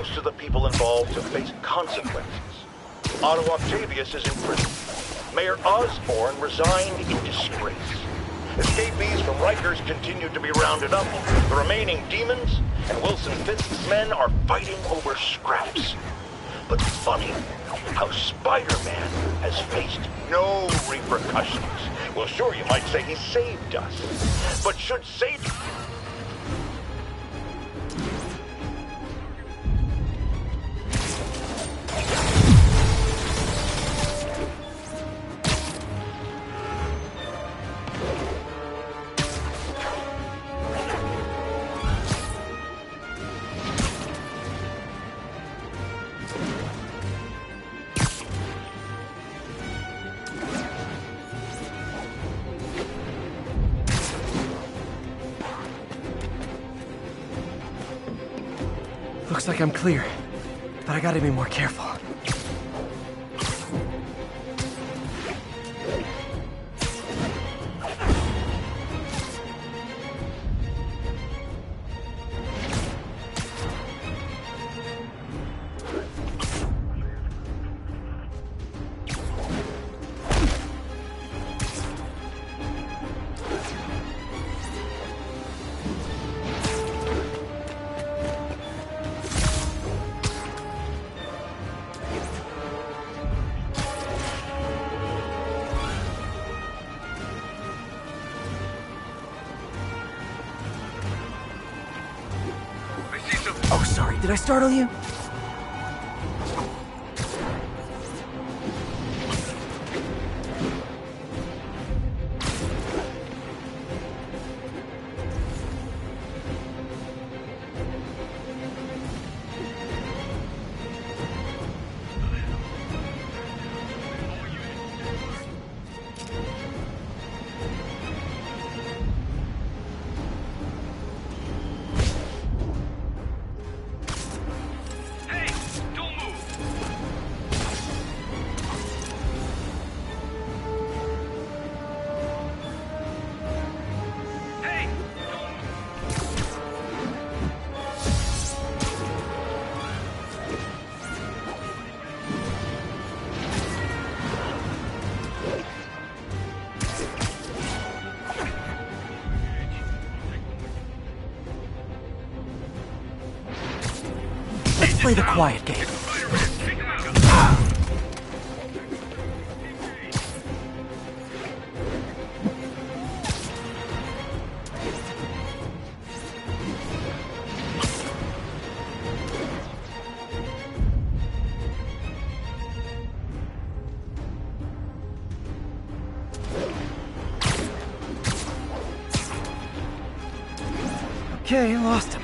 most of the people involved to face consequences. Otto Octavius is in prison. Mayor Osborne resigned in disgrace. Escapees from Rikers continue to be rounded up. The remaining demons and Wilson Fisk's men are fighting over scraps. But funny how Spider-Man has faced no repercussions. Well, sure, you might say he saved us. But should save... Looks like I'm clear, but I gotta be more careful. Oh, sorry, did I startle you? Play the quiet game. Okay, I lost him.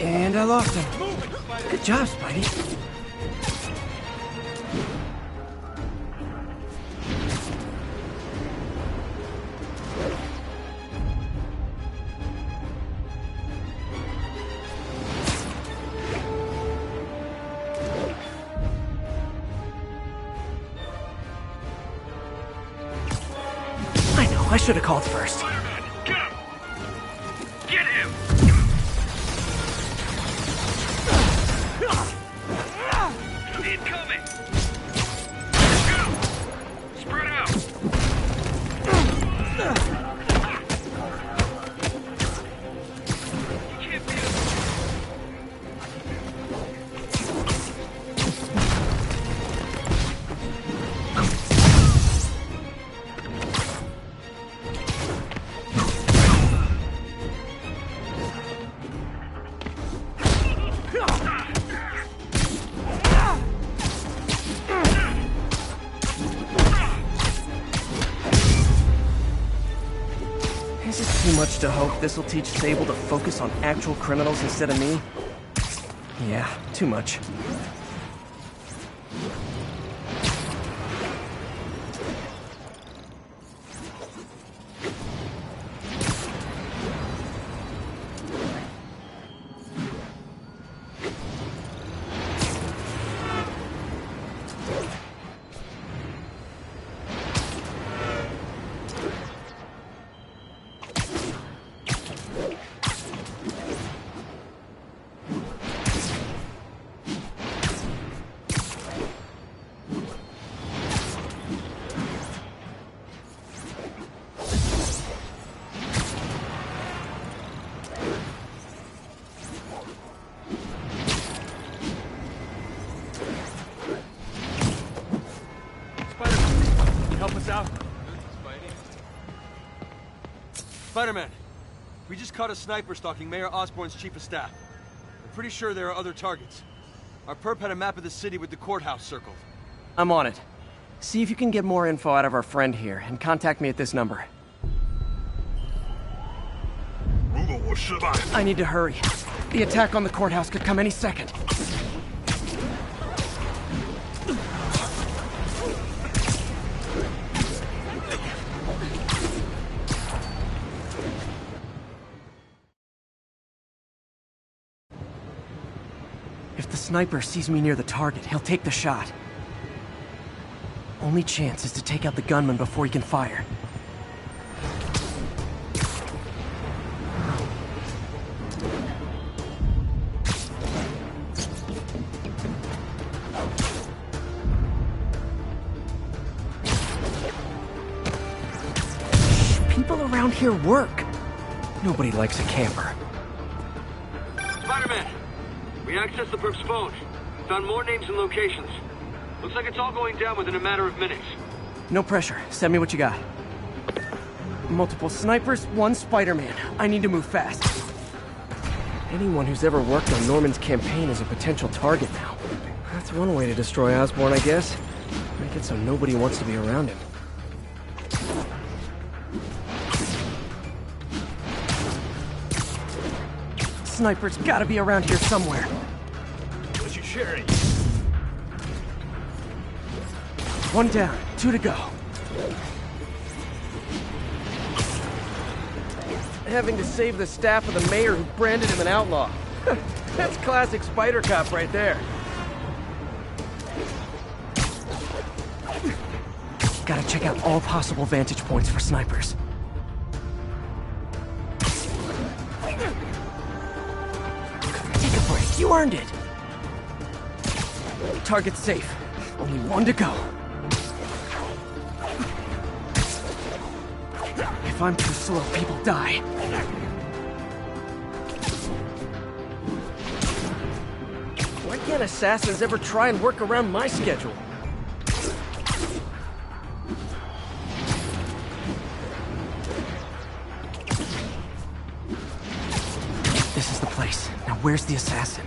And I lost him. Good job, Spidey. Should have called first. Spider-Man, get him! Get him! Incoming! Go! Spread out! You can't be Is it too much to hope this'll teach Sable to focus on actual criminals instead of me? Yeah, too much. Help us out? Spider-Man, we just caught a sniper stalking Mayor Osborn's chief of staff. I'm pretty sure there are other targets. Our perp had a map of the city with the courthouse circled. I'm on it. See if you can get more info out of our friend here, and contact me at this number. I need to hurry. The attack on the courthouse could come any second. If the sniper sees me near the target, he'll take the shot. Only chance is to take out the gunman before he can fire. People around here work. Nobody likes a camper. Spider-Man, we accessed the perp's phone. Found more names and locations. Looks like it's all going down within a matter of minutes. No pressure. Send me what you got. Multiple snipers, one Spider-Man. I need to move fast. Anyone who's ever worked on Norman's campaign is a potential target now. That's one way to destroy Osborn, I guess. Make it so nobody wants to be around him. Sniper's gotta be around here somewhere. What's your sharing? One down, 2 to go. Having to save the staff of the mayor who branded him an outlaw. That's classic Spider Cop right there. Gotta check out all possible vantage points for snipers. Take a break, you earned it. Target's safe. Only one to go. If I'm too slow, people die. Why can't assassins ever try and work around my schedule? This is the place. Now where's the assassin?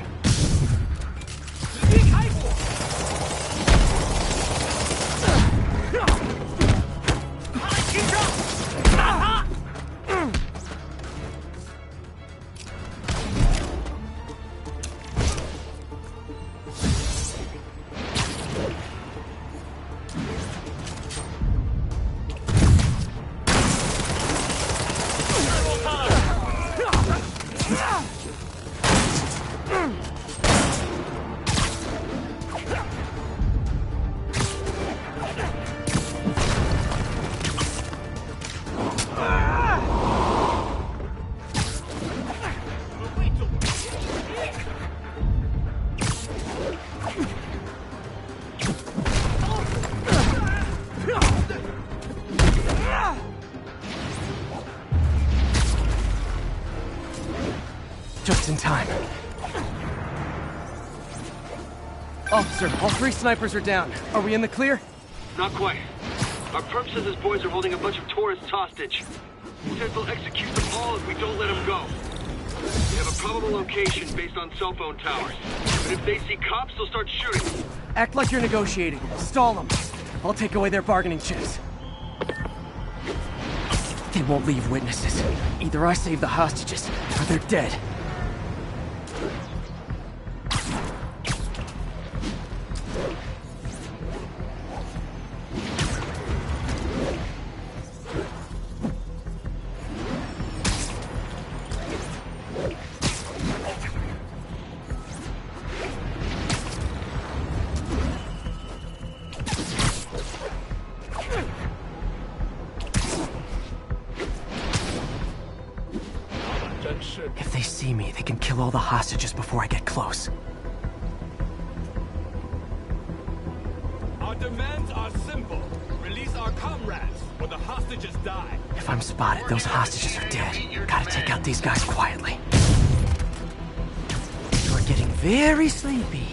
Just in time. Officer, all 3 snipers are down. Are we in the clear? Not quite. Our perp says his boys are holding a bunch of tourists hostage. He says they'll execute them all if we don't let them go. We have a probable location based on cell phone towers. But if they see cops, they'll start shooting. Act like you're negotiating. Stall them. I'll take away their bargaining chips. They won't leave witnesses. Either I save the hostages, or they're dead. If they see me, they can kill all the hostages before I get close. Our demands are simple. Release our comrades, or the hostages die. If I'm spotted, those hostages are dead. Gotta take out these guys quietly. You're getting very sleepy.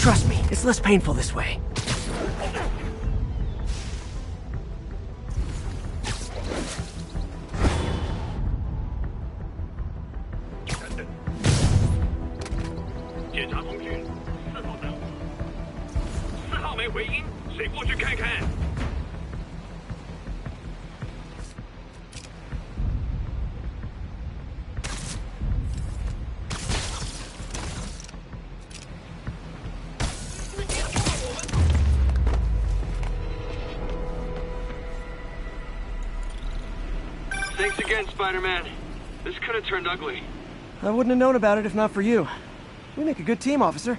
Trust me, it's less painful this way. Thanks again, Spider-Man. This could have turned ugly. I wouldn't have known about it if not for you. We make a good team, officer.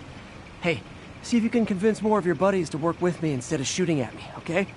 Hey, see if you can convince more of your buddies to work with me instead of shooting at me, okay?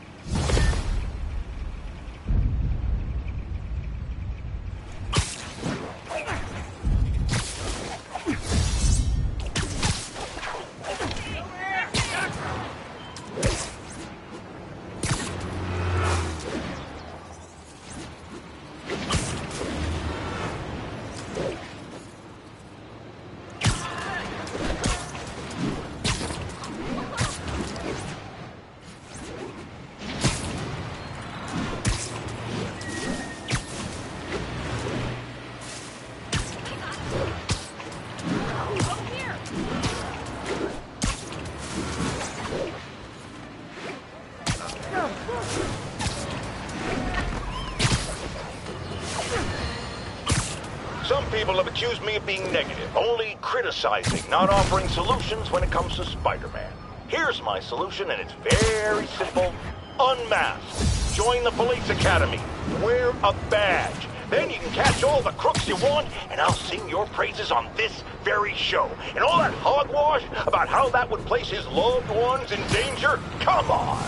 Some people have accused me of being negative, only criticizing, not offering solutions when it comes to Spider-Man. Here's my solution, and it's very simple. Unmask. Join the police academy. Wear a badge. Then you can catch all the crooks you want, and I'll sing your praises on this very show. And all that hogwash about how that would place his loved ones in danger? Come on!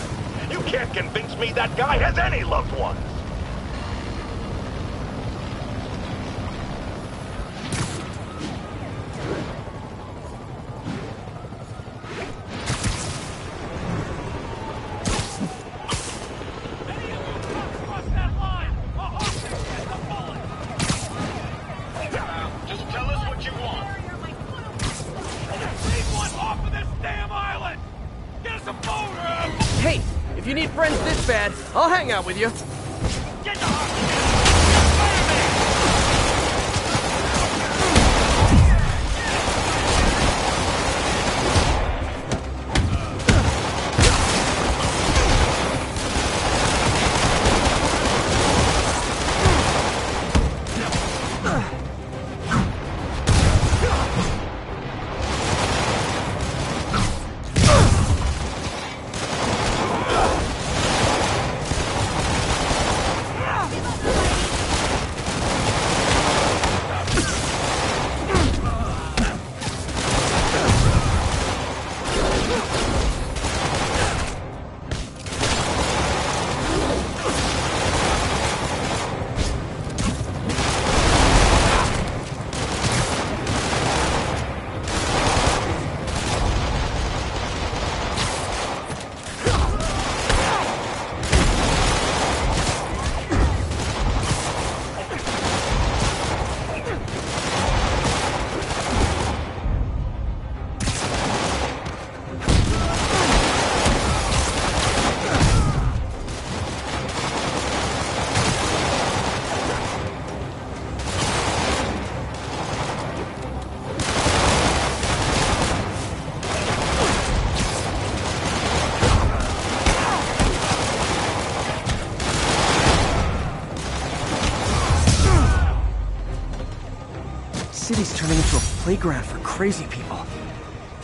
You can't convince me that guy has any loved ones! Hey, if you need friends this bad, I'll hang out with you. Get the hostages! city's turning into a playground for crazy people.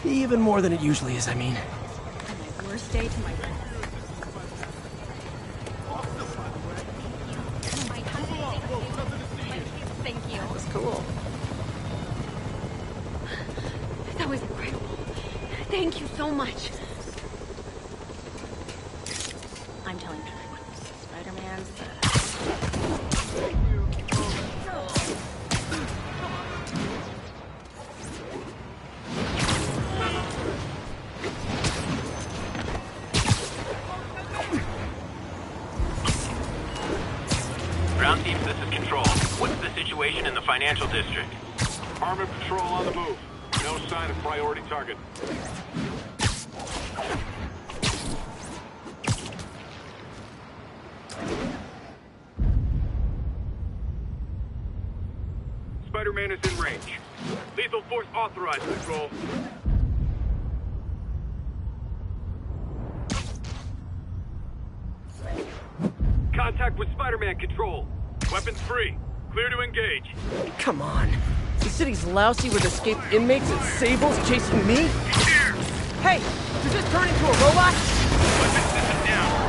Even more than it usually is, I mean. My worst day to my Thank you. That was cool. That was incredible. Thank you so much. I'm telling everyone. Spider-Man's the... Ground teams, this is Control. What's the situation in the financial district? Armored patrol on the move. No sign of priority target. Spider-Man is in range. Lethal force authorized, Control. Contact with Spider-Man, Control. Weapons free. Clear to engage. Come on. The city's lousy with escaped inmates and Sable's chasing me? Hey! Does this turn into a robot? Weapons system down.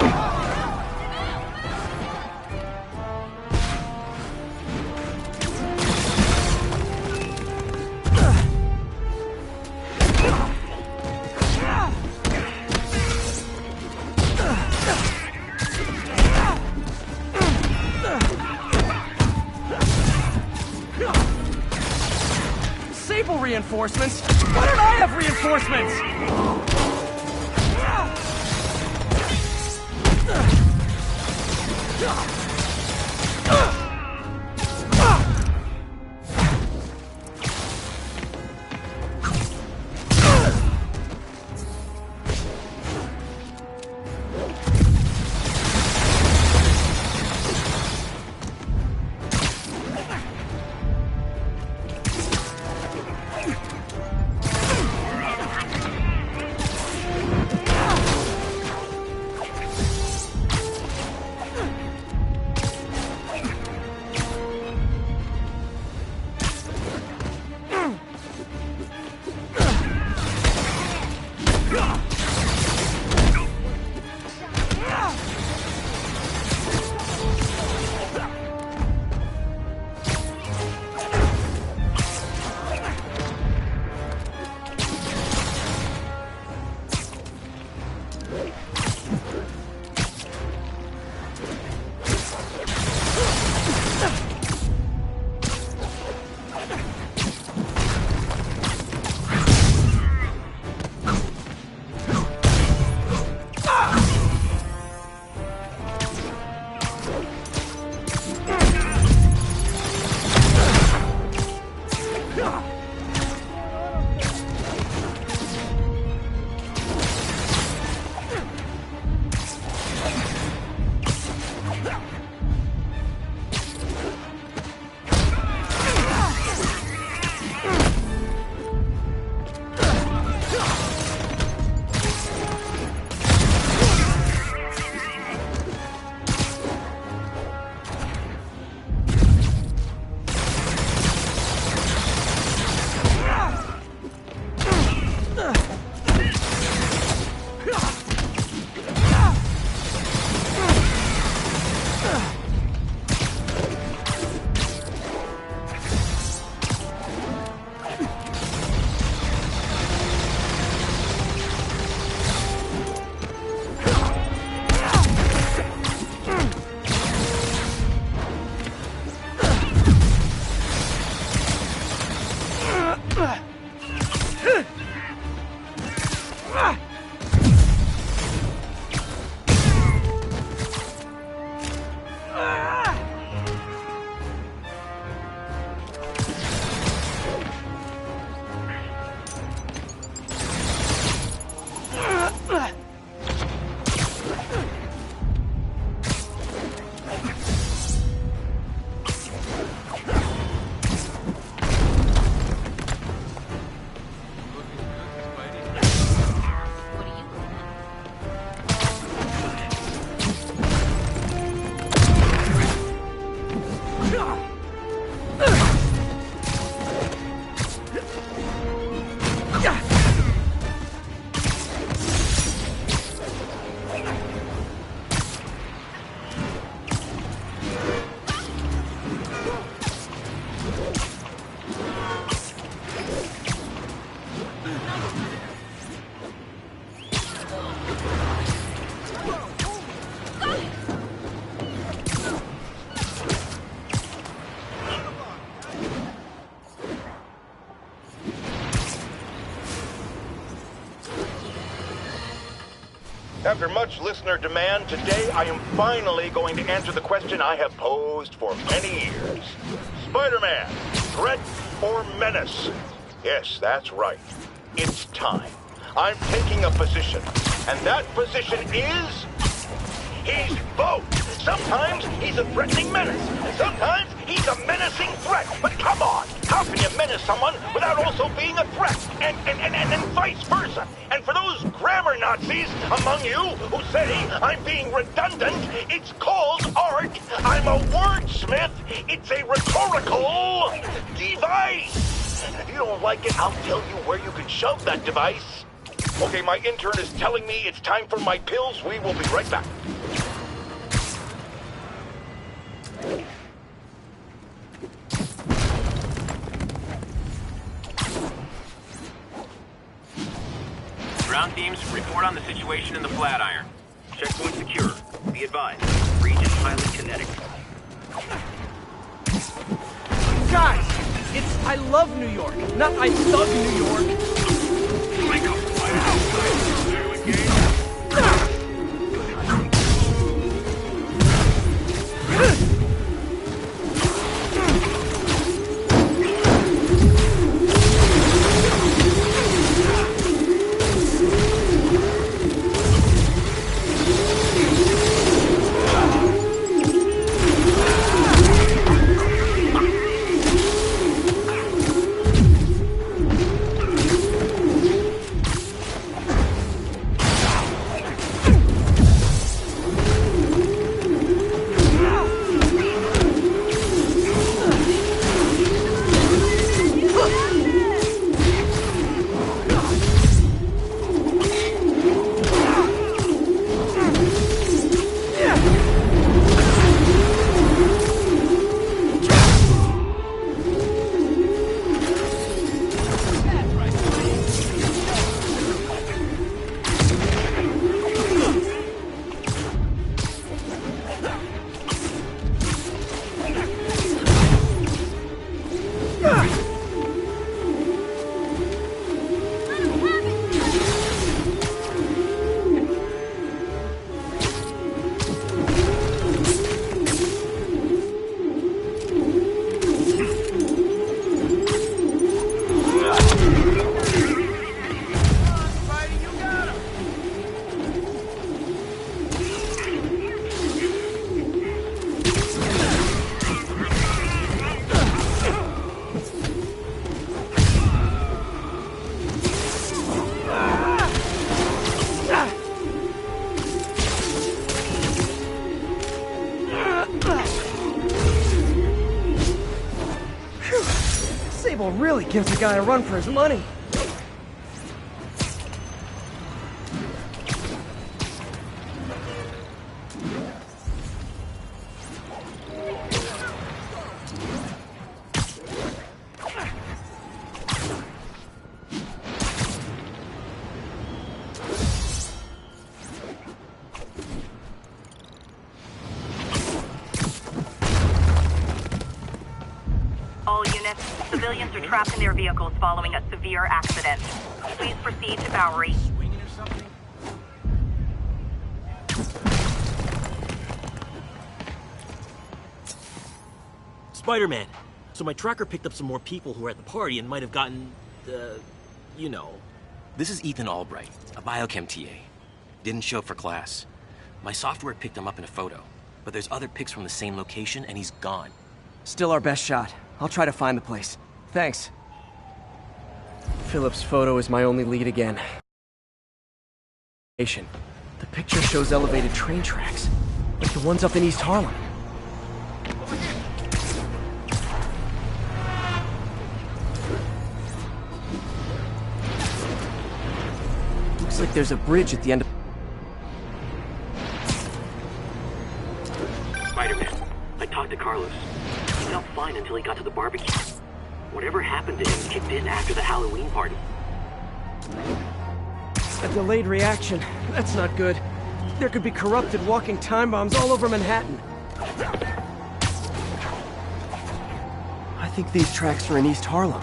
Sable reinforcements? Why don't I have reinforcements? After much listener demand, today I am finally going to answer the question I have posed for many years. Spider-Man, threat or menace? Yes, that's right. It's time. I'm taking a position, and that position is... he's both. Sometimes he's a threatening menace, and sometimes he's a menacing threat. But come on, how can you menace someone without also being a threat? And vice versa. And for those grammar Nazis among you who say I'm being redundant, it's called art. I'm a wordsmith. It's a rhetorical device. And if you don't like it, I'll tell you where you can shove that device. Okay, my intern is telling me it's time for my pills. We will be right back. Ground teams, report on the situation in the Flatiron. Checkpoint secure. Be advised. Region highly kinetic. Guys, it's I love New York, not I thug New York. Wake up! Fight outside! Clear to engage. Really gives the guy a run for his money. All units, civilians are trapped in their vehicles following a severe accident. Please proceed to Bowery. Spider-Man. So my tracker picked up some more people who were at the party and might have gotten, you know. This is Ethan Albright, a biochem TA. Didn't show up for class. My software picked him up in a photo, but there's other pics from the same location and he's gone. Still our best shot. I'll try to find the place. Thanks. Philip's photo is my only lead again. The picture shows elevated train tracks, like the ones up in East Harlem. Looks like there's a bridge at the end of... Spider-Man, I talked to Carlos. He felt fine until he got to the barbecue. Whatever happened to him kicked in after the Halloween party. A delayed reaction. That's not good. There could be corrupted walking time bombs all over Manhattan. I think these tracks are in East Harlem.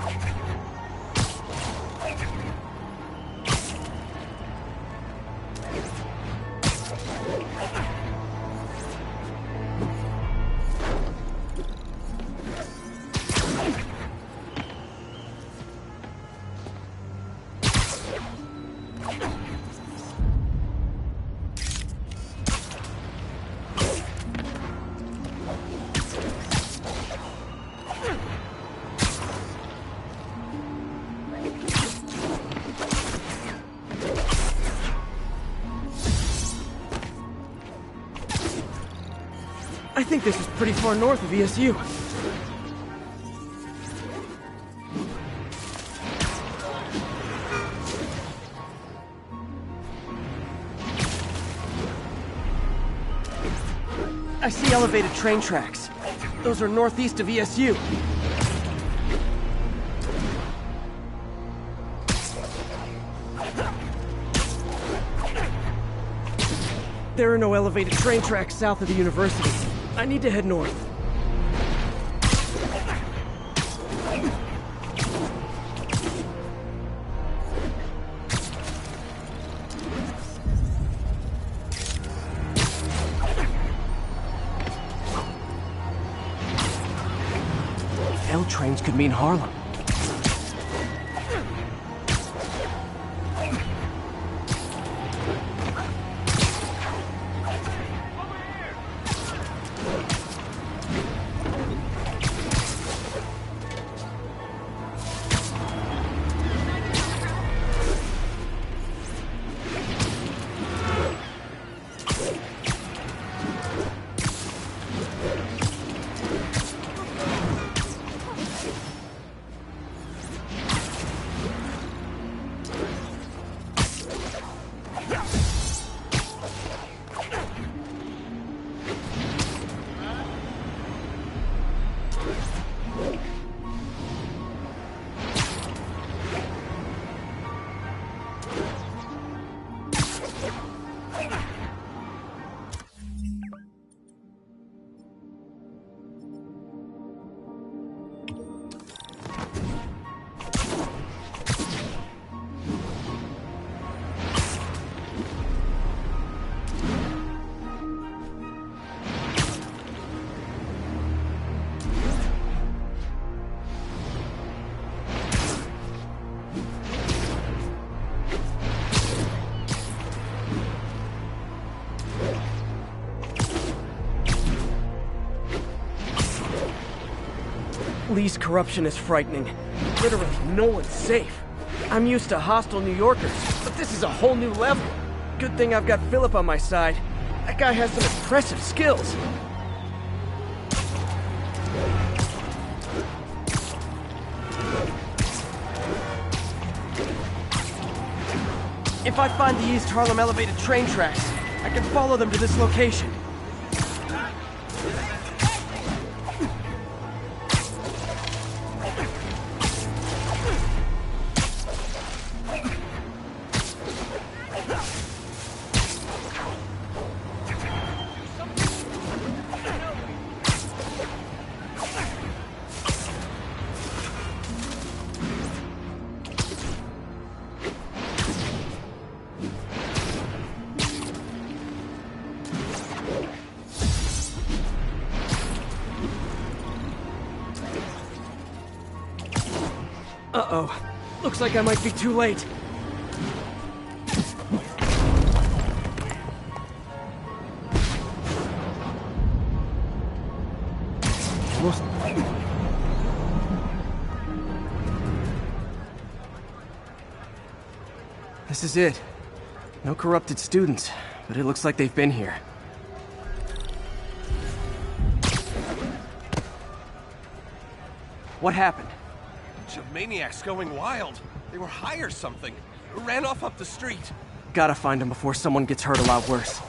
think this is pretty far north of ESU. I see elevated train tracks. Those are northeast of ESU. There are no elevated train tracks south of the university. I need to head north. L trains could mean Harlem. Lee's corruption is frightening. Literally, no one's safe. I'm used to hostile New Yorkers, but this is a whole new level. Good thing I've got Philip on my side. That guy has some impressive skills. If I find the East Harlem elevated train tracks, I can follow them to this location. Uh-oh. Looks like I might be too late. Almost. This is it. No corrupted students, but it looks like they've been here. What happened? Of maniacs going wild. They were high or something. Ran off up the street. Gotta find them before someone gets hurt a lot worse.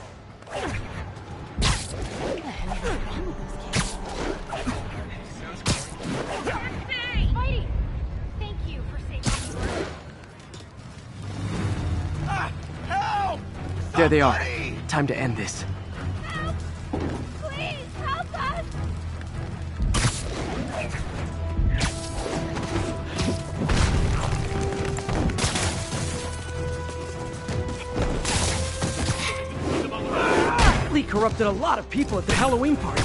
Mighty! Thank you for saving me. Help! There they are. Time to end this. Help! Please, help us! Lee corrupted a lot of people at the Halloween party.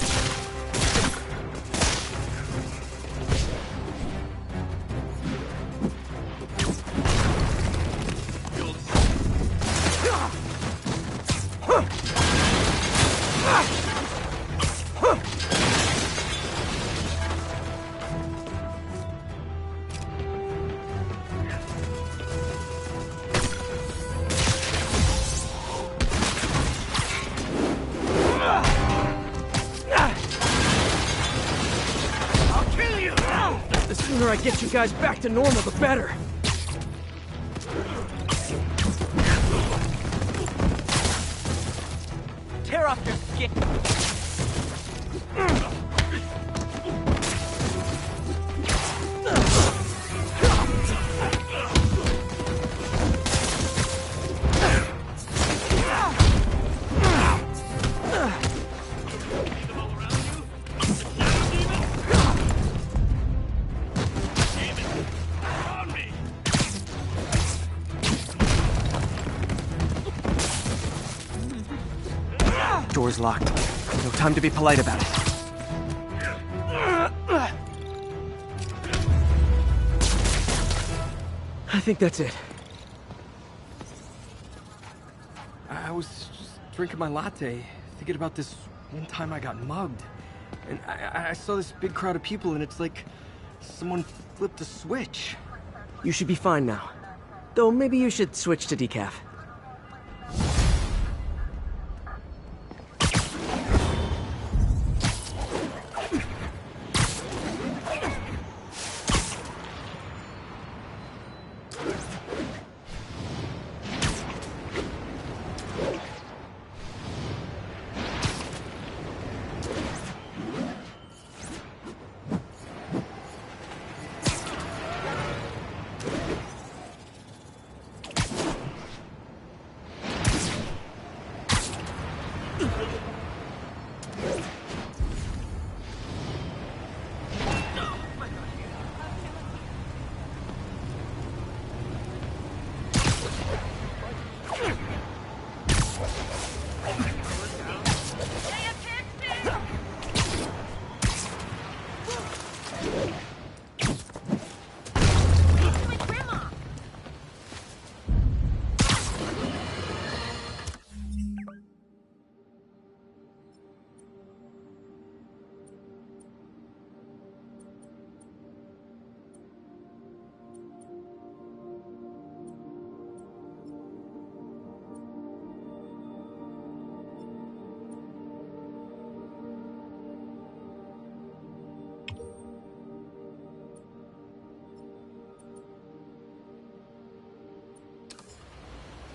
The sooner I get you guys back to normal, the better. Tear off your skin. Door's locked. No time to be polite about it. I think that's it. I was just drinking my latte, thinking about this one time I got mugged. And I saw this big crowd of people, and it's like someone flipped a switch. You should be fine now. Though maybe you should switch to decaf.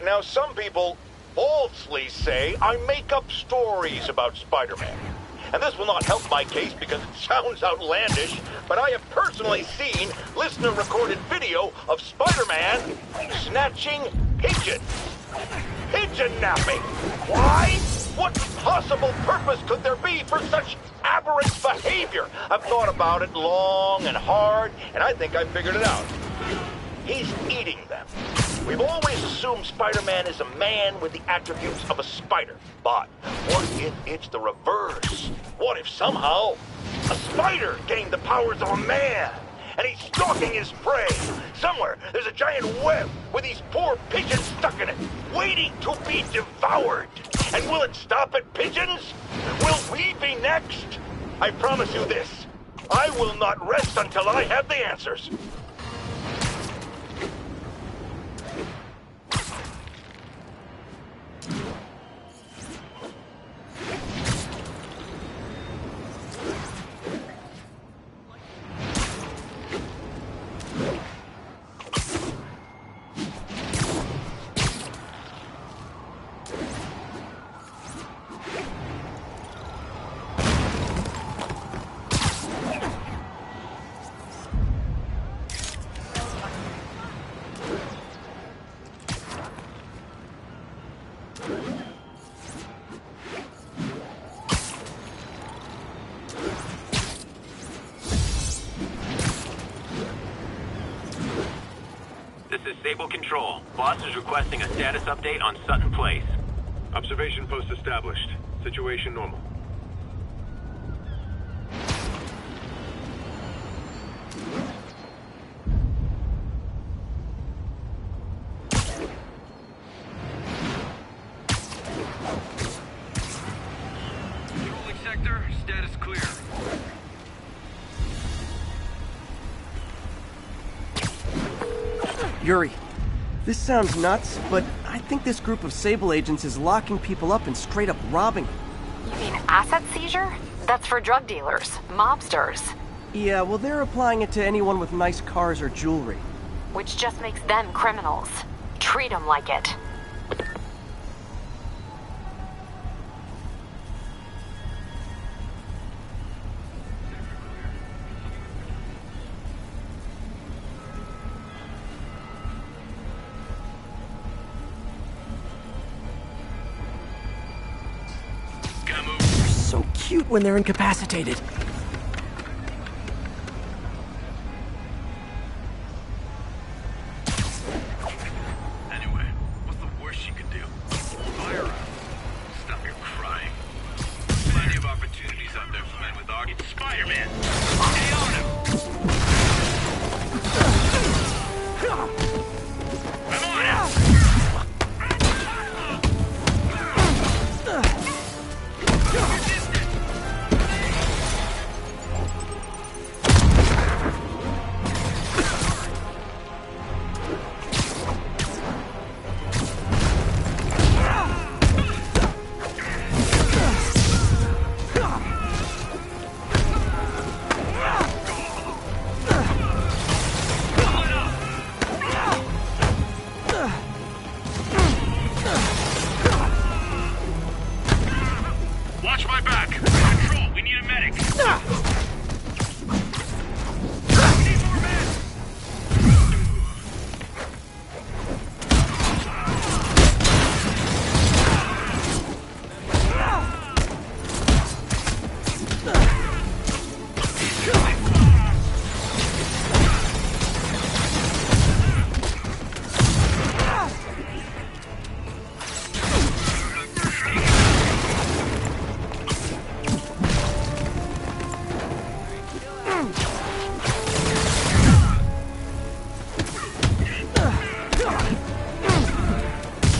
Now, some people falsely say I make up stories about Spider-Man. And this will not help my case because it sounds outlandish, but I have personally seen listener-recorded video of Spider-Man snatching pigeons. Pigeon napping. Why? What possible purpose could there be for such aberrant behavior? I've thought about it long and hard, and I think I've figured it out. He's eating them. We've always assumed Spider-Man is a man with the attributes of a spider. But what if it's the reverse? What if somehow a spider gained the powers of a man? And he's stalking his prey. Somewhere there's a giant web with these poor pigeons stuck in it, waiting to be devoured. And will it stop at pigeons? Will we be next? I promise you this. I will not rest until I have the answers. Stable Control. Boss is requesting a status update on Sutton Place. Observation post established. Situation normal. Controlling sector, status clear. Yuri, this sounds nuts, but I think this group of Sable agents is locking people up and straight up robbing them. You mean asset seizure? That's for drug dealers, mobsters. Yeah, well, they're applying it to anyone with nice cars or jewelry. Which just makes them criminals. Treat them like it. They're so cute when they're incapacitated. Anyway, what's the worst she could do? Fire her. Stop your crying. Plenty of opportunities out there for men with art. It's Spider-Man. Stay on him. I'm on him. Watch my back. Control, we need a medic. We need more men.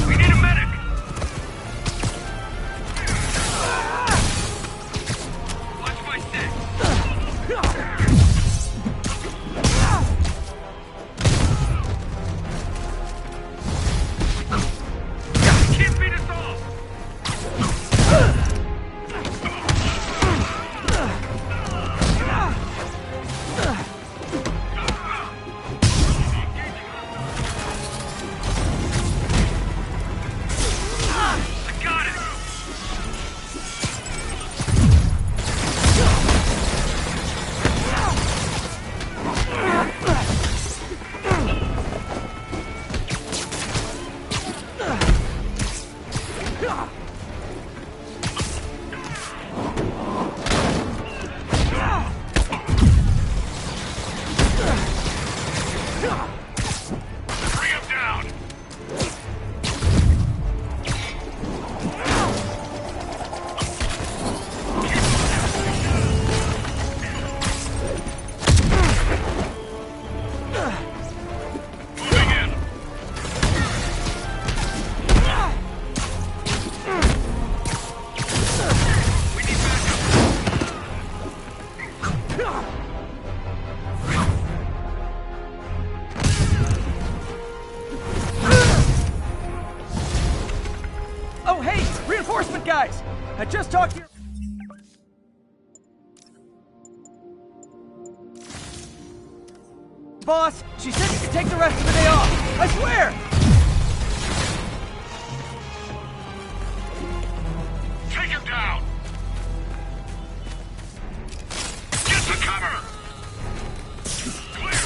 We need a medic. Watch my six. Can't beat us all. I got it. Bring him down. Moving in. We need backup. Oh, hey! Reinforcement guys! I just talked to your... Boss, she said you could take the rest of the day off. I swear! Take him down. Get to cover. Clear.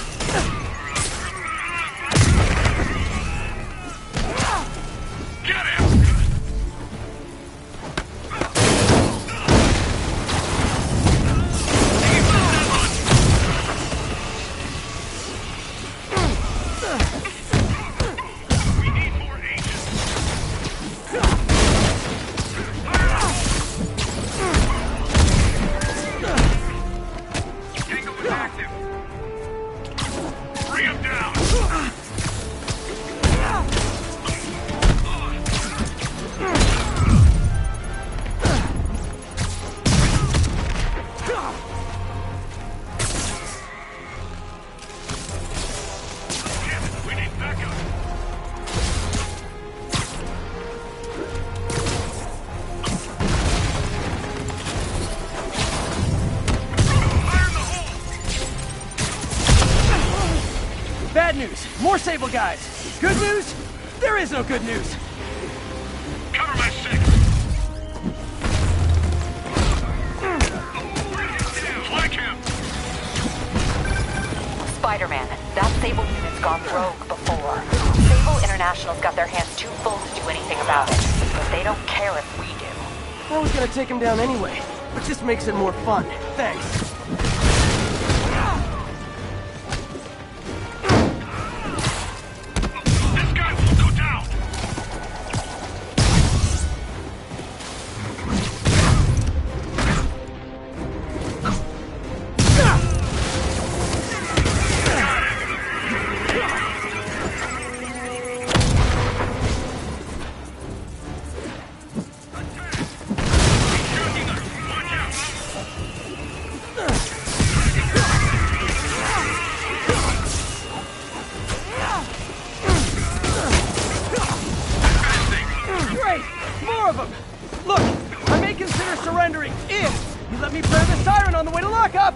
Get him. We need more agents. Fire up. Tango news. More Sable guys. Good news? There is no good news. Cover my six. Flank him. Spider-Man, that Sable unit's gone rogue before. Sable International's got their hands too full to do anything about it, but they don't care if we do. I was gonna take him down anyway, but just makes it more fun. Thanks. This guy will go down. Great! More of them! Look, I may consider surrendering if you let me burn the siren on the way to lockup!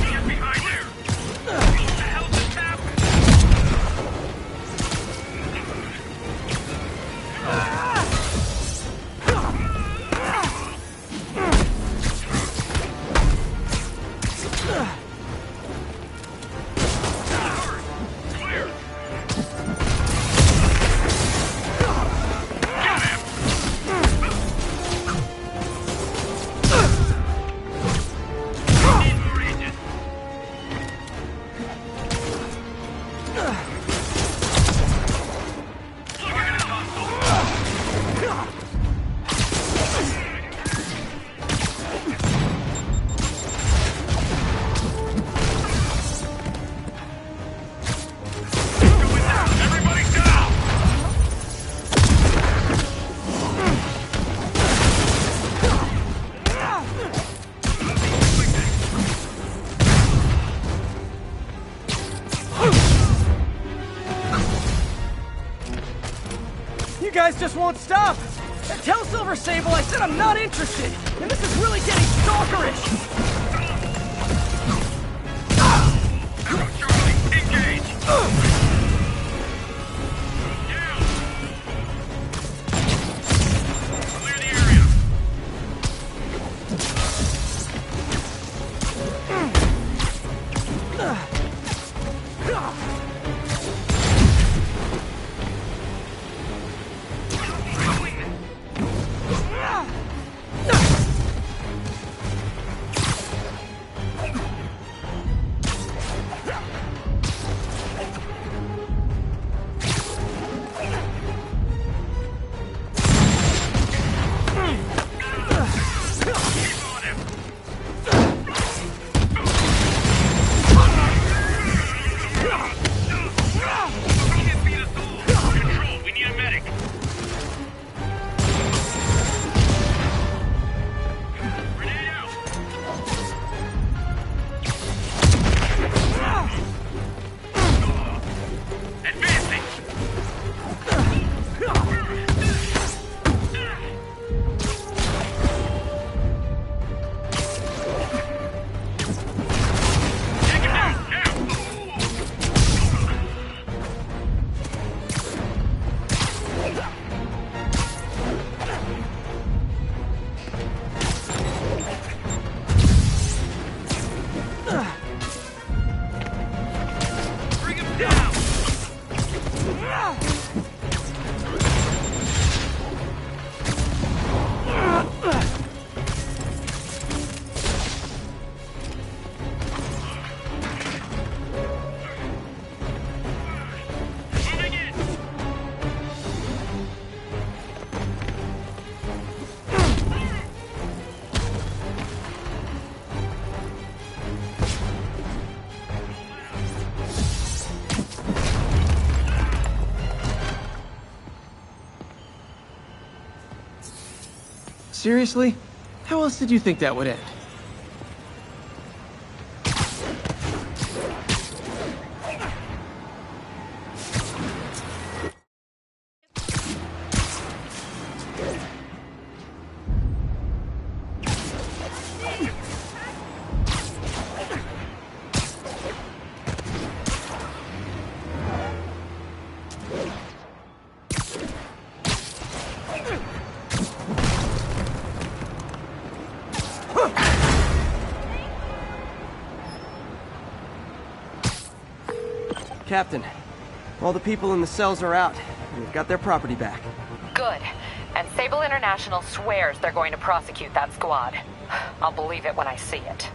Get behind there. What the hell just happened? Clear. Got him. Need more agents. Look at his hustle. Going down. Everybody down. You guys just won't stop! Tell Silver Sable I said I'm not interested! And this is really getting stalkerish! Charlie, engage. Down. Clear the area. Keep on him. Can't beat us all. Control, we need a medic. Grenade out. Advancing. Take him down, now. Bring him down. Moving in. Seriously? How else did you think that would end? Captain, all the people in the cells are out. We've got their property back. Good. And Sable International swears they're going to prosecute that squad. I'll believe it when I see it.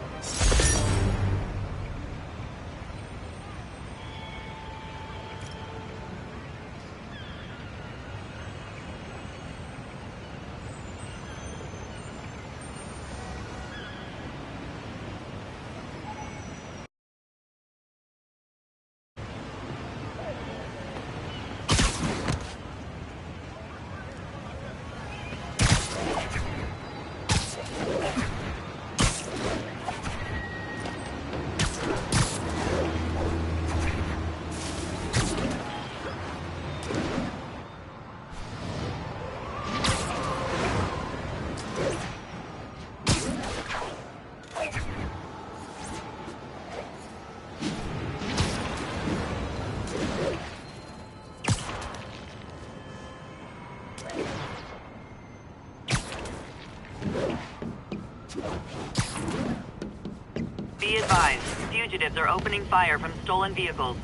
Be advised, fugitives are opening fire from stolen vehicles.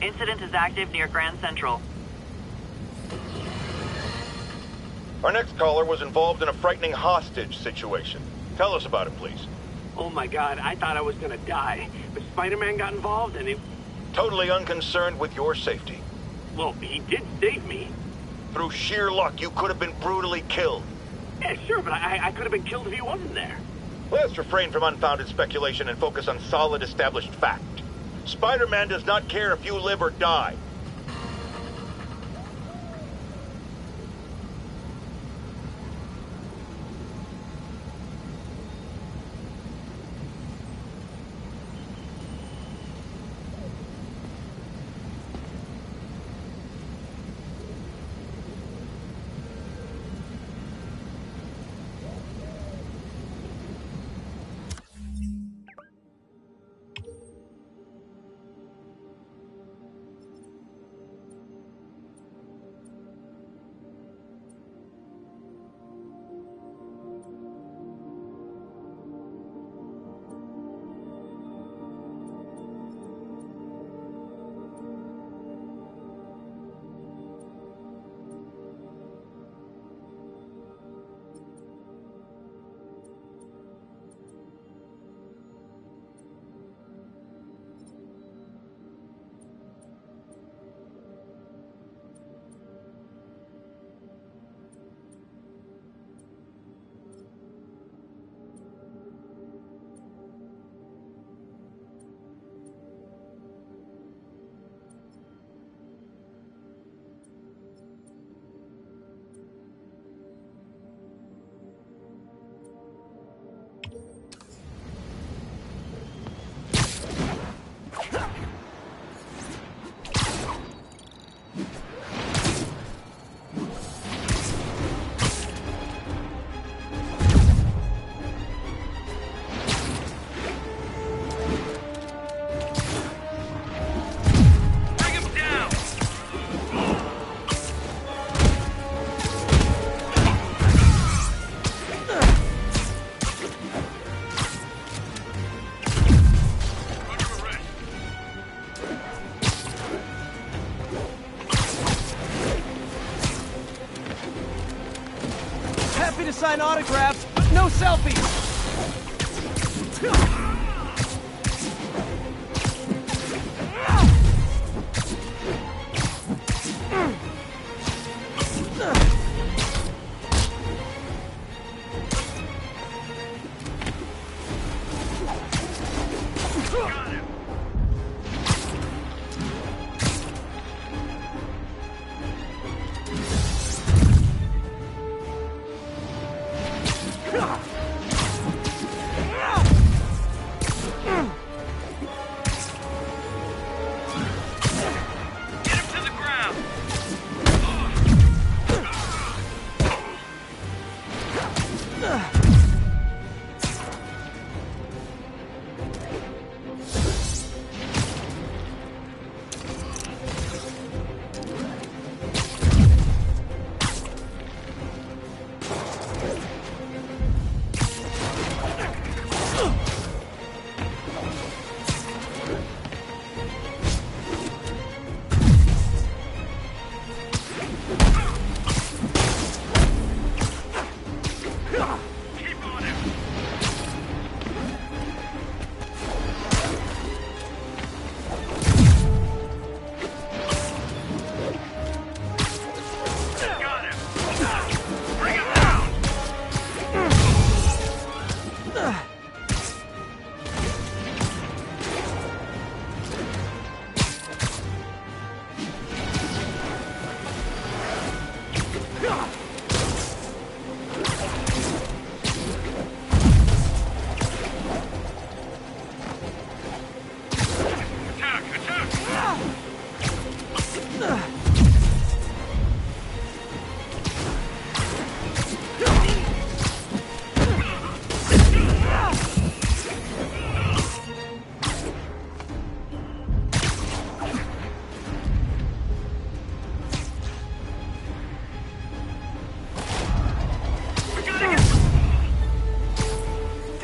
Incident is active near Grand Central. Our next caller was involved in a frightening hostage situation. Tell us about it, please. Oh my god, I thought I was gonna die. But Spider-Man got involved and it... Totally unconcerned with your safety. Well, he did save me. Through sheer luck, you could have been brutally killed. Yeah, sure, but I could have been killed if he wasn't there. Let's refrain from unfounded speculation and focus on solid established fact. Spider-Man does not care if you live or die. Happy to sign autographs, but no selfies!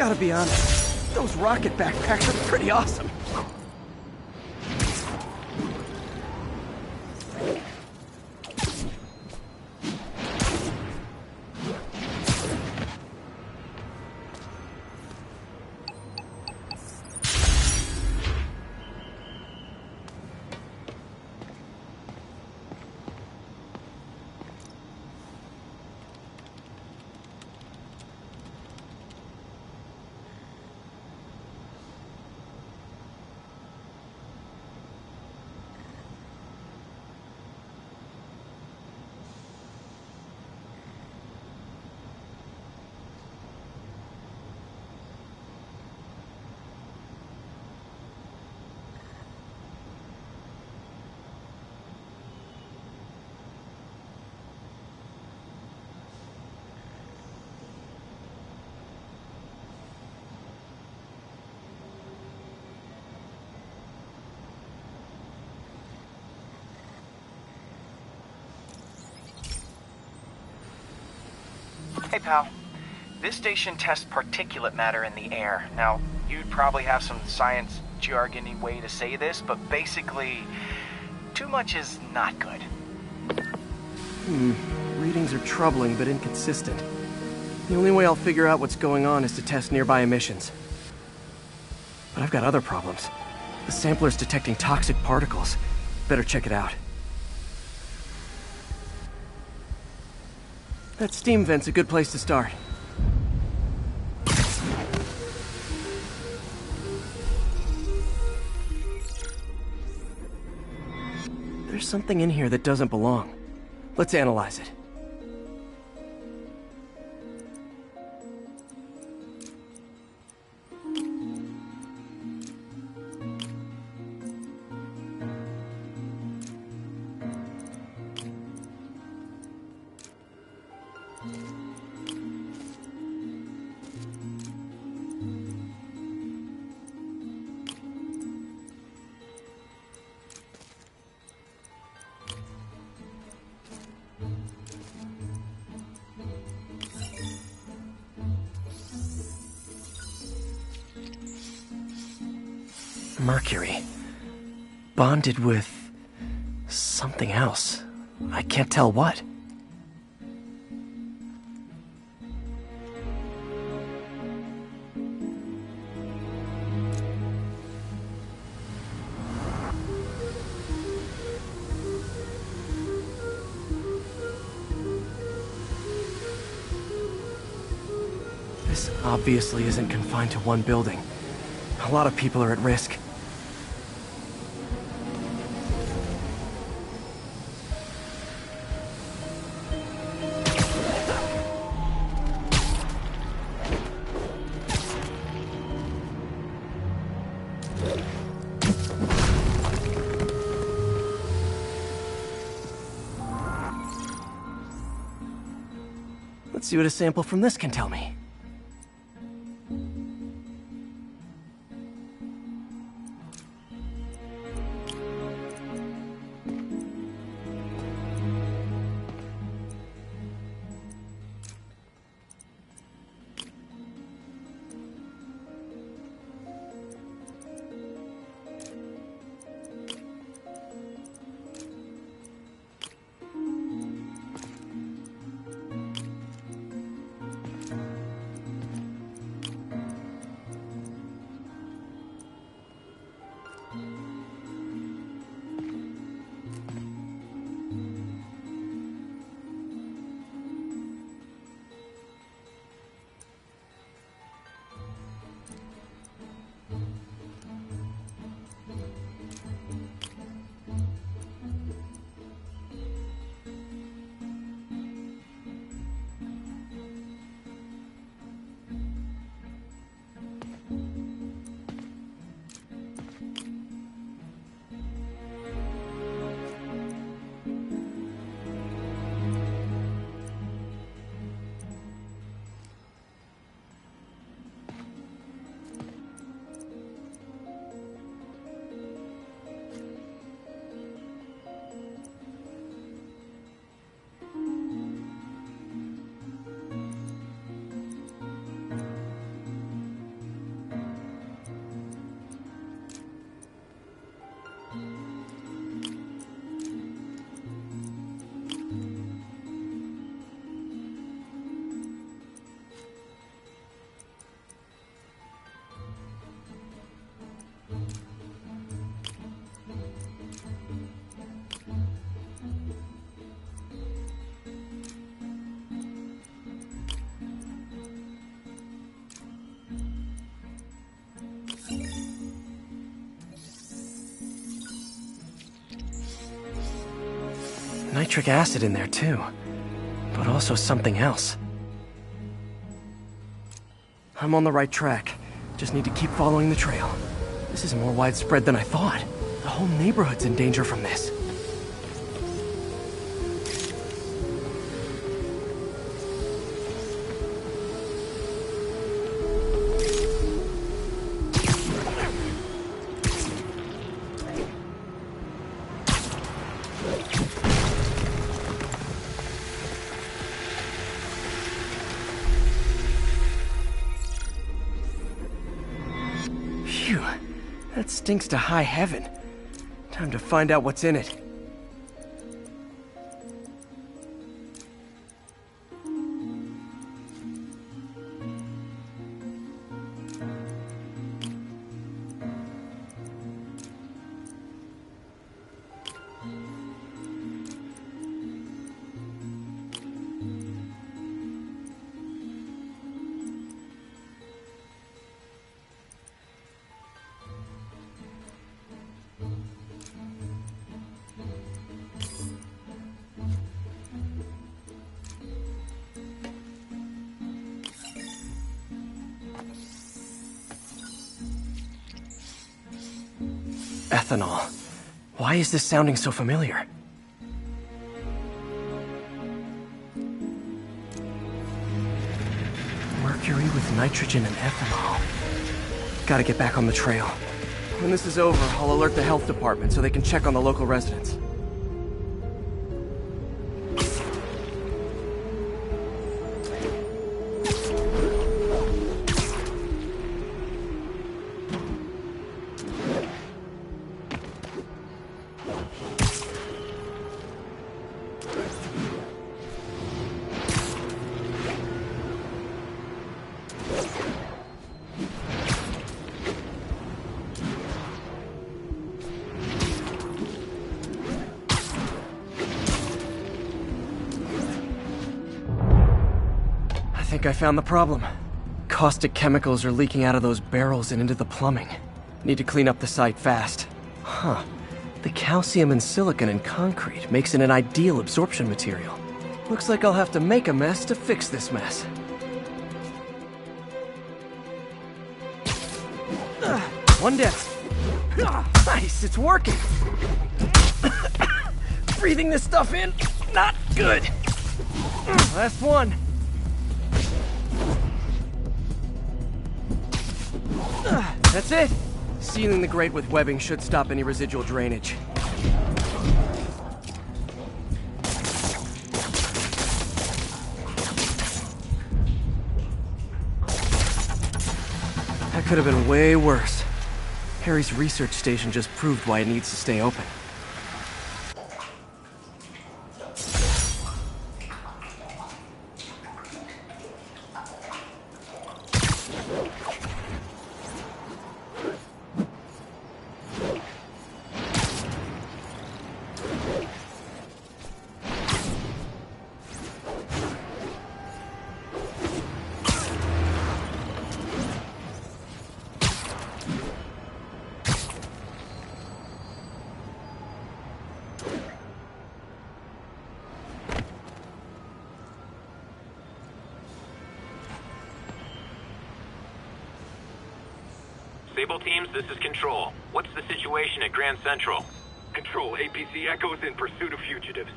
Gotta be honest, those rocket backpacks are pretty awesome. Hey, pal. This station tests particulate matter in the air. Now, you'd probably have some science jargony way to say this, but basically, too much is not good. Readings are troubling but inconsistent. The only way I'll figure out what's going on is to test nearby emissions. But I've got other problems. The sampler's detecting toxic particles. Better check it out. That steam vent's a good place to start. There's something in here that doesn't belong. Let's analyze it. Mercury. Bonded with something else. I can't tell what. This obviously isn't confined to one building. A lot of people are at risk. Let's see what a sample from this can tell me. nitric acid in there too, but also something else. I'm on the right track. Just need to keep following the trail. This is more widespread than I thought. The whole neighborhood's in danger from this. Phew, that stinks to high heaven. Time to find out what's in it. Ethanol. Why is this sounding so familiar? Mercury with nitrogen and ethanol. Gotta get back on the trail. When this is over, I'll alert the health department so they can check on the local residents. I think I found the problem. Caustic chemicals are leaking out of those barrels and into the plumbing. Need to clean up the site fast. Huh. The calcium and silicon in concrete makes it an ideal absorption material. Looks like I'll have to make a mess to fix this mess. One down. Nice, it's working. Breathing this stuff in, not good. Last one. That's it. Sealing the grate with webbing should stop any residual drainage. That could have been way worse. Harry's research station just proved why it needs to stay open. Sable teams, this is Control. What's the situation at Grand Central? Control, APC Echo's in pursuit of fugitives.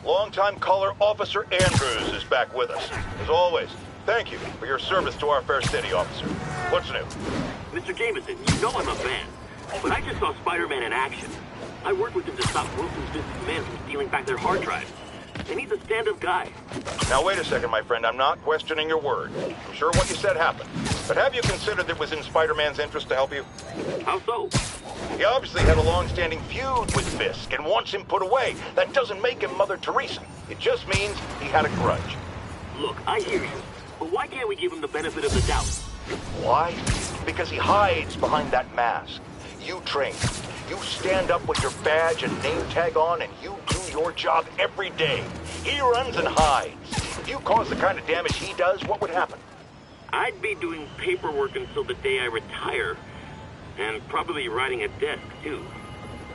Longtime caller Officer Andrews is back with us. As always, thank you for your service to our fair city, officer. What's new? Mr. Jameson, you know I'm a fan, but I just saw Spider-Man in action. I worked with him to stop Wilson's businessmen from stealing back their hard drives. And he's a stand-up guy. Now wait a second, my friend. I'm not questioning your word. I'm sure what you said happened. But have you considered it was in Spider-Man's interest to help you? How so? He obviously had a long-standing feud with Fisk and wants him put away. That doesn't make him Mother Teresa. It just means he had a grudge. Look, I hear you. But why can't we give him the benefit of the doubt? Why? Because he hides behind that mask. You train. You stand up with your badge and name tag on, and you do your job every day. He runs and hides. If you cause the kind of damage he does, what would happen? I'd be doing paperwork until the day I retire. And probably riding a desk, too.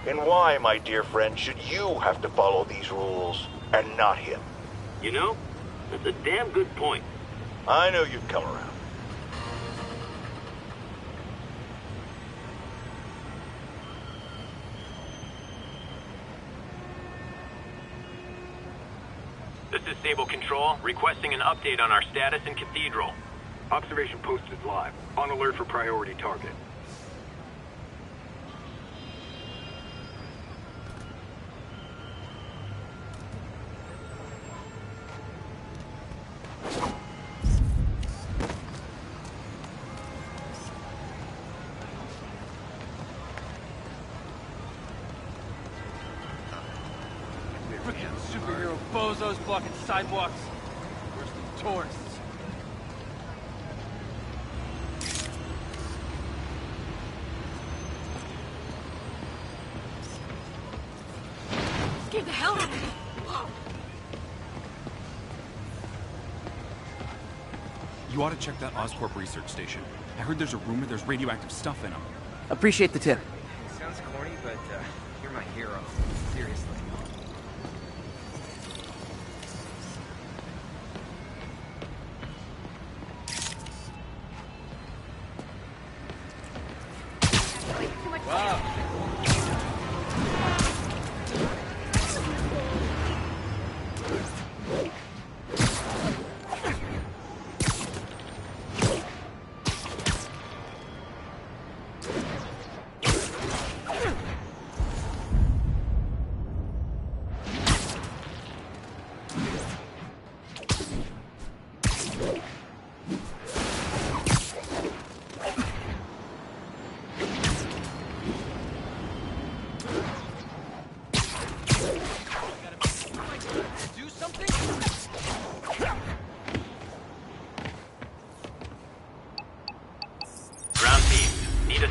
And why, my dear friend, should you have to follow these rules and not him? You know, that's a damn good point. I knew you'd come around. This is Sable Control, requesting an update on our status in Cathedral. Observation post is live. On alert for priority target. Superhero bozos blocking sidewalks. Worse than tourists. Scared the hell out of me. You ought to check that Oscorp research station. I heard there's a rumor there's radioactive stuff in them. Appreciate the tip. Sounds corny, but you're my hero. Seriously.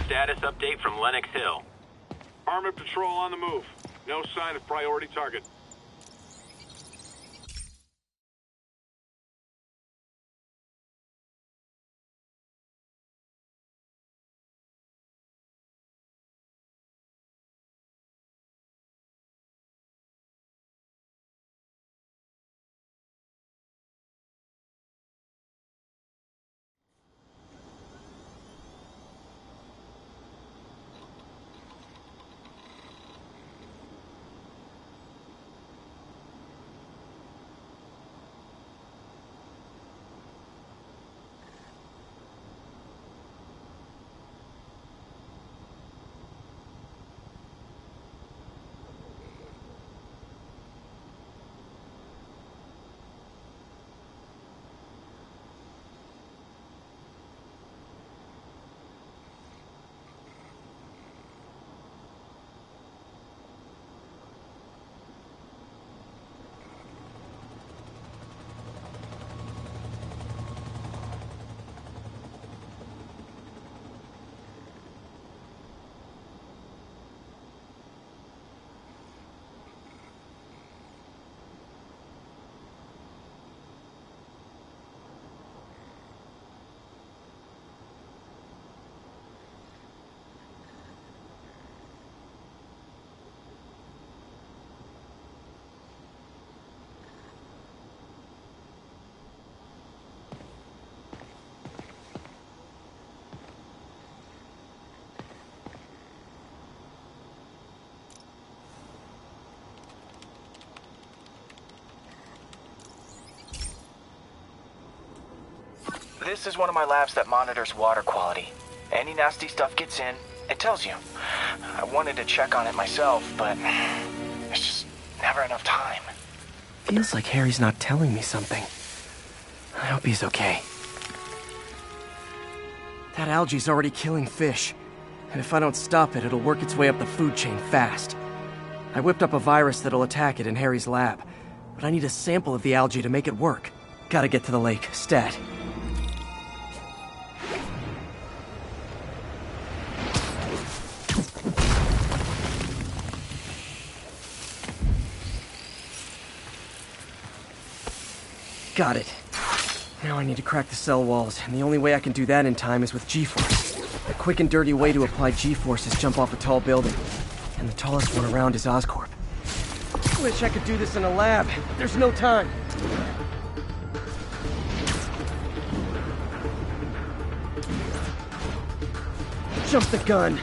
Status update from Lenox Hill. Armored patrol on the move. No sign of priority target. This is one of my labs that monitors water quality. Any nasty stuff gets in, it tells you. I wanted to check on it myself, but there's just never enough time. Feels like Harry's not telling me something. I hope he's okay. That algae's already killing fish. And if I don't stop it, it'll work its way up the food chain fast. I whipped up a virus that'll attack it in Harry's lab. But I need a sample of the algae to make it work. Gotta get to the lake, stat. Got it. Now I need to crack the cell walls, and the only way I can do that in time is with G-force. quick and dirty way to apply G-forces jump off a tall building. And the tallest one around is Oscorp. Wish I could do this in a lab, but there's no time. Jump the gun.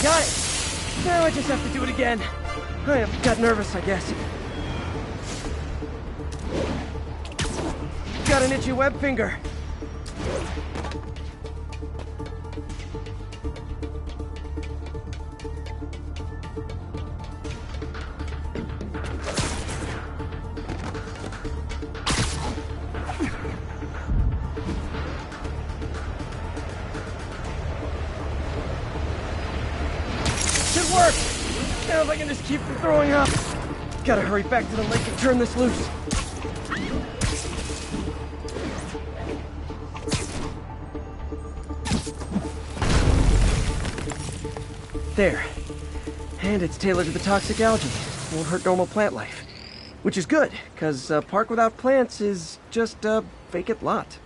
Got it! Now I just have to do it again. I got nervous, I guess. Got an itchy web finger. Should work! Now if I can just keep from throwing up. Gotta hurry back to the lake and turn this loose. There. And it's tailored to the toxic algae. Won't hurt normal plant life. Which is good, because a park without plants is just a vacant lot.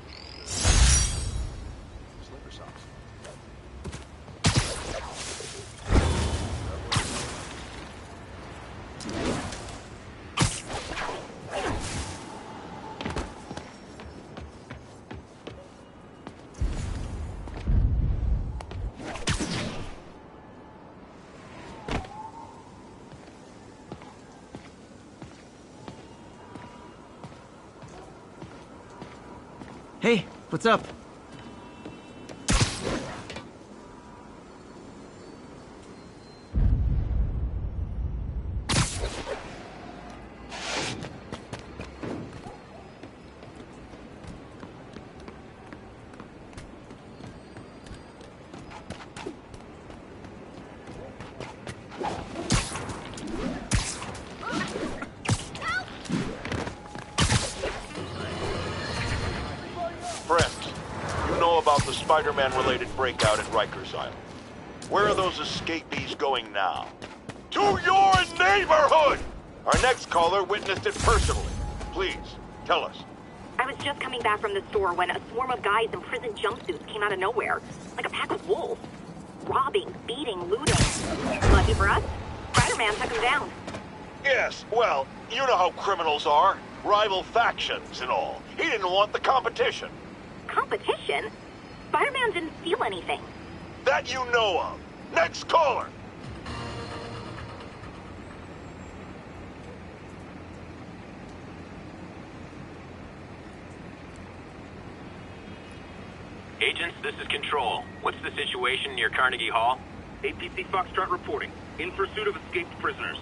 Hey, what's up? About the Spider-Man-related breakout at Rikers Island. Where are those escapees going now? To your neighborhood! Our next caller witnessed it personally. Please, tell us. I was just coming back from the store when a swarm of guys in prison jumpsuits came out of nowhere, like a pack of wolves. Robbing, beating, looting. Lucky for us, Spider-Man took them down. Yes, well, you know how criminals are. Rival factions and all. He didn't want the competition. Competition? Spider-Man didn't steal anything. That you know of. Next caller! Agents, this is Control. What's the situation near Carnegie Hall? APC Foxtrot reporting. In pursuit of escaped prisoners.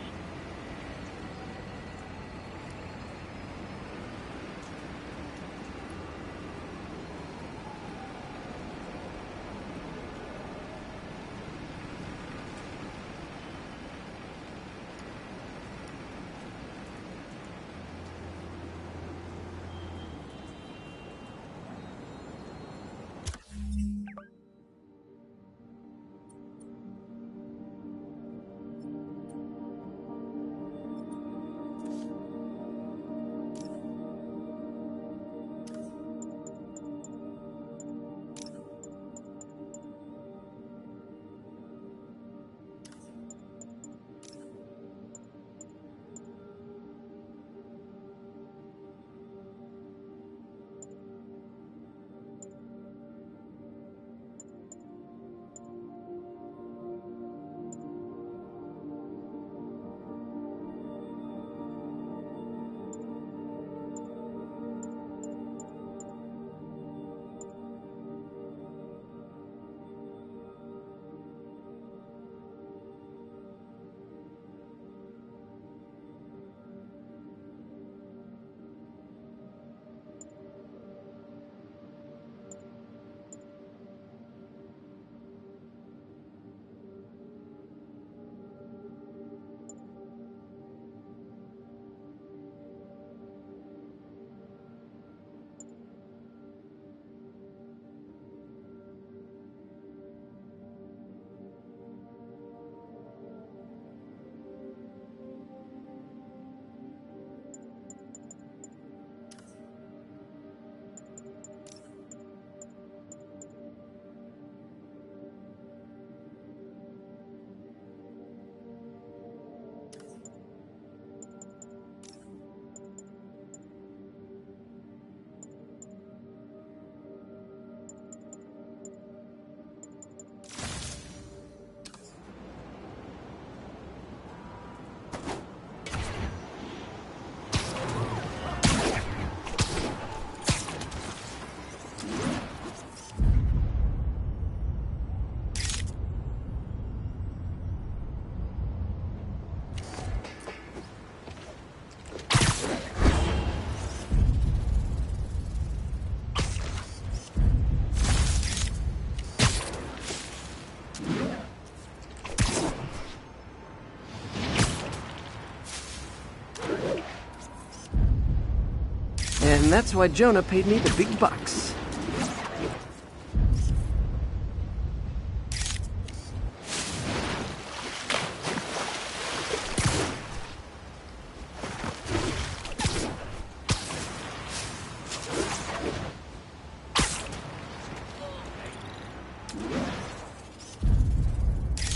And that's why Jonah paid me the big bucks.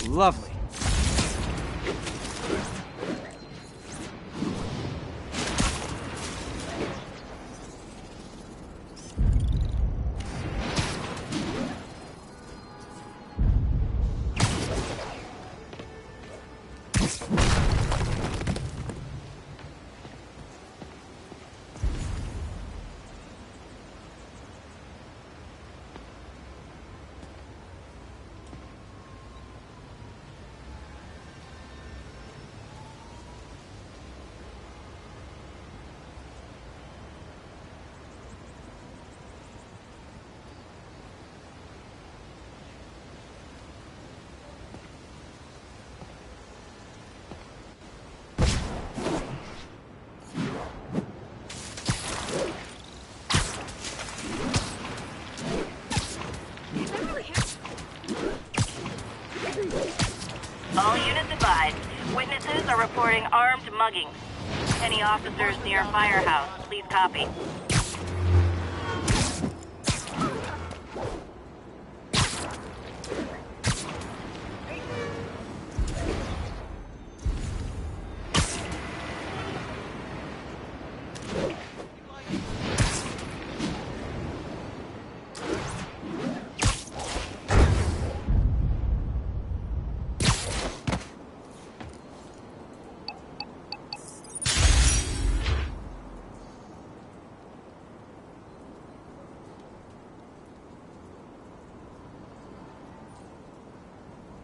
Lovely. All units advised. Witnesses are reporting armed muggings. Any officers near Firehouse, please copy.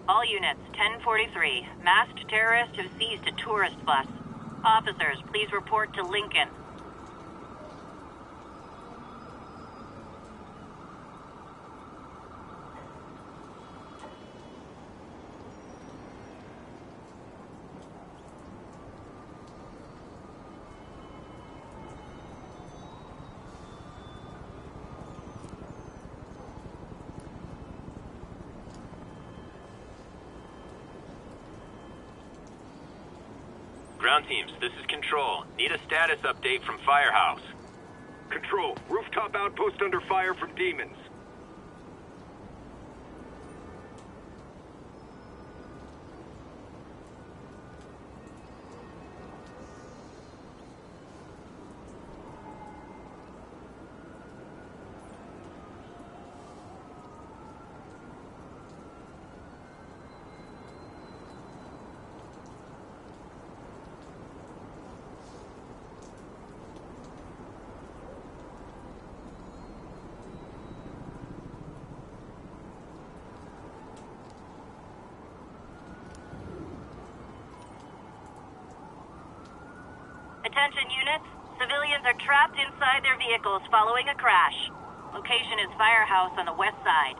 All units, 1043. Masked terrorists have seized a tourist bus. Officers, please report to Lincoln. Ground teams, this is Control. Need a status update from Firehouse. Control, rooftop outpost under fire from demons. Attention units, civilians are trapped inside their vehicles following a crash. Location is Firehouse on the west side.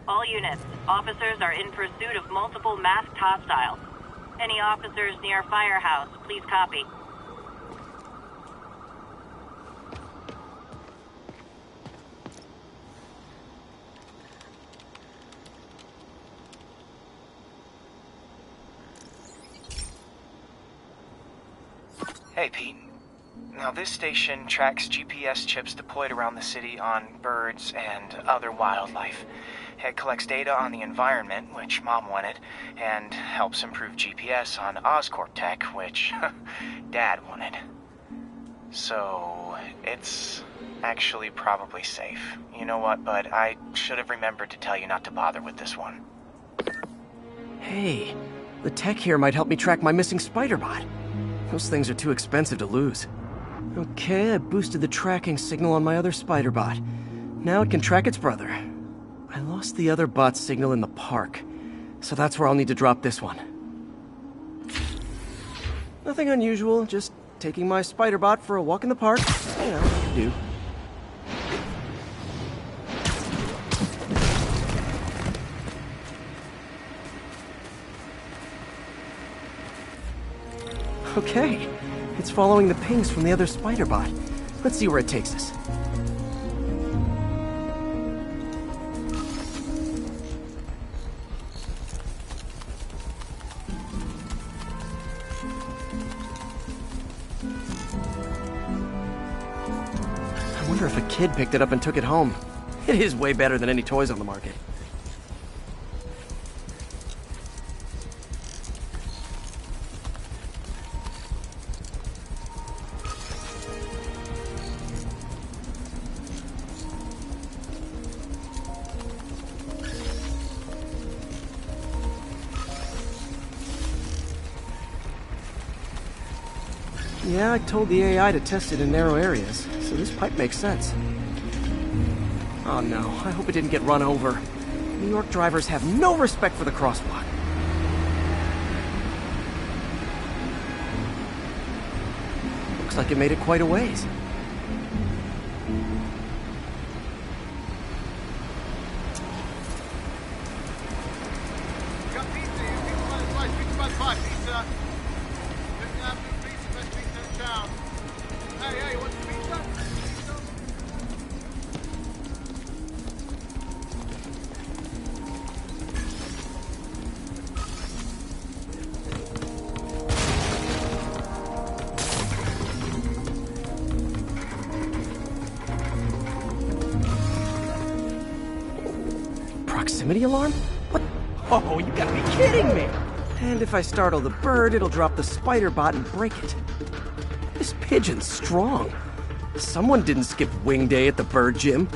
All units, officers are in pursuit of multiple masked hostiles. Any officers near Firehouse, please copy. Hey, Pete. Now, this station tracks GPS chips deployed around the city on birds and other wildlife. It collects data on the environment, which Mom wanted, and helps improve GPS on Oscorp tech, which Dad wanted. So, it's actually probably safe. You know what, bud? I should have remembered to tell you not to bother with this one. Hey, the tech here might help me track my missing spider-bot. Those things are too expensive to lose. Okay, I boosted the tracking signal on my other spider-bot. Now it can track its brother. I lost the other bot's signal in the park, so that's where I'll need to drop this one. Nothing unusual, just taking my spider-bot for a walk in the park. You know, what to do. Okay, it's following the pings from the other spider-bot. Let's see where it takes us. I wonder if a kid picked it up and took it home. It is way better than any toys on the market. Yeah, I told the AI to test it in narrow areas, so this pipe makes sense. Oh no, I hope it didn't get run over. New York drivers have no respect for the crosswalk. Looks like it made it quite a ways. Proximity alarm? What? Oh, you gotta be kidding me! And if I startle the bird, it'll drop the spider bot and break it. This pigeon's strong. Someone didn't skip wing day at the bird gym.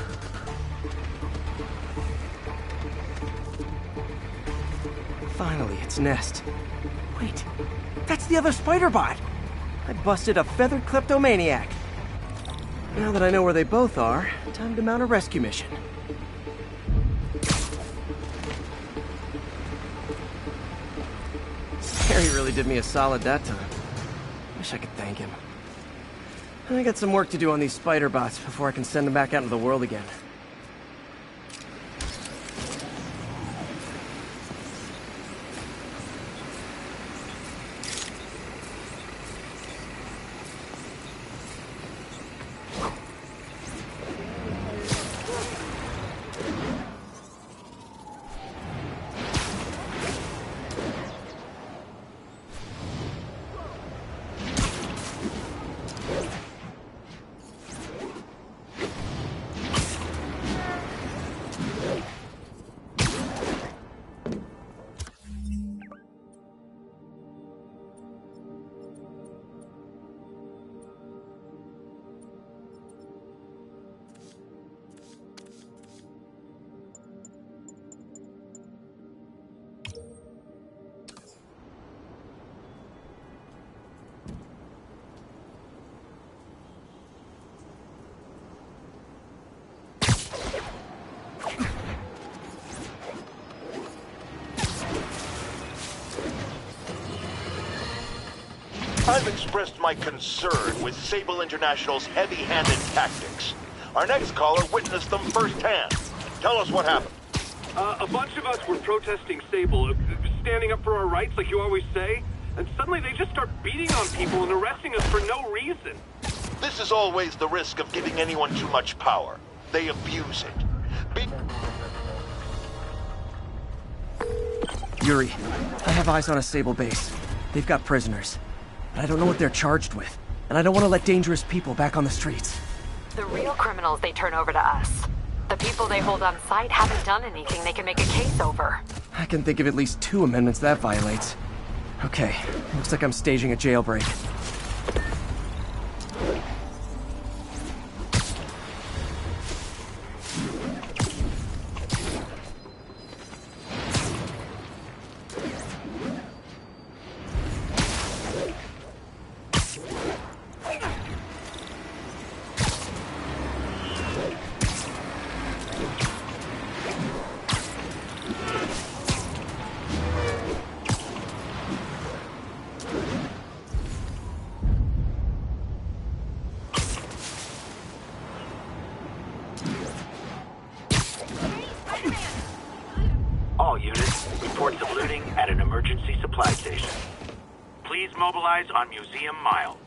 Finally, its nest. Wait, that's the other spider bot! I busted a feathered kleptomaniac. Now that I know where they both are, time to mount a rescue mission. Harry really did me a solid that time. Wish I could thank him. I got some work to do on these spider bots before I can send them back out into the world again. I've expressed my concern with Sable International's heavy-handed tactics. Our next caller witnessed them firsthand. Tell us what happened. A bunch of us were protesting Sable, standing up for our rights like you always say, and suddenly they just start beating on people and arresting us for no reason. This is always the risk of giving anyone too much power. They abuse it. Yuri, I have eyes on a Sable base. They've got prisoners. But I don't know what they're charged with. And I don't want to let dangerous people back on the streets. The real criminals they turn over to us. The people they hold on site haven't done anything they can make a case over. I can think of at least 2 amendments that violates. Okay, looks like I'm staging a jailbreak. All units, reports of looting at an emergency supply station. Please mobilize on Museum Mile.